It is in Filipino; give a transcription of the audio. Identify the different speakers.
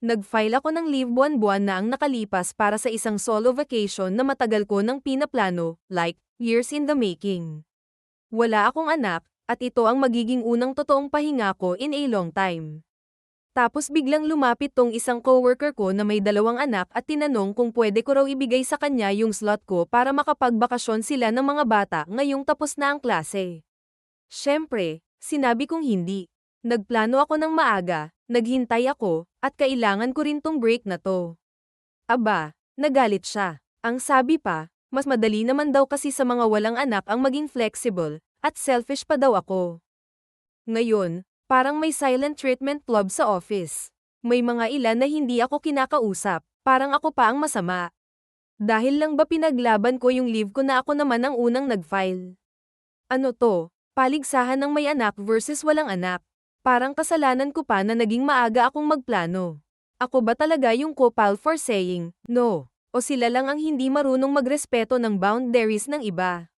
Speaker 1: Nag-file ako ng leave buwan-buwan na ang nakalipas para sa isang solo vacation na matagal ko nang pinaplano, like, years in the making. Wala akong anak, at ito ang magiging unang totoong pahinga ko in a long time. Tapos biglang lumapit tong isang coworker ko na may 2 anak at tinanong kung pwede ko raw ibigay sa kanya yung slot ko para makapagbakasyon sila ng mga bata ngayong tapos na ang klase. Siyempre, sinabi kong hindi. Nagplano ako ng maaga, naghintay ako, at kailangan ko rin tong break na to. Aba, nagalit siya. Ang sabi pa, mas madali naman daw kasi sa mga walang anak ang maging flexible, at selfish pa daw ako. Ngayon, parang may silent treatment club sa office. May mga ilan na hindi ako kinakausap, parang ako pa ang masama. Dahil lang ba pinaglaban ko yung leave ko na ako naman ang unang nag-file? Ano to? Paligsahan ng may anak versus walang anak. Parang kasalanan ko pa na naging maaga akong magplano. Ako ba talaga yung couple for saying no? O sila lang ang hindi marunong magrespeto ng boundaries ng iba?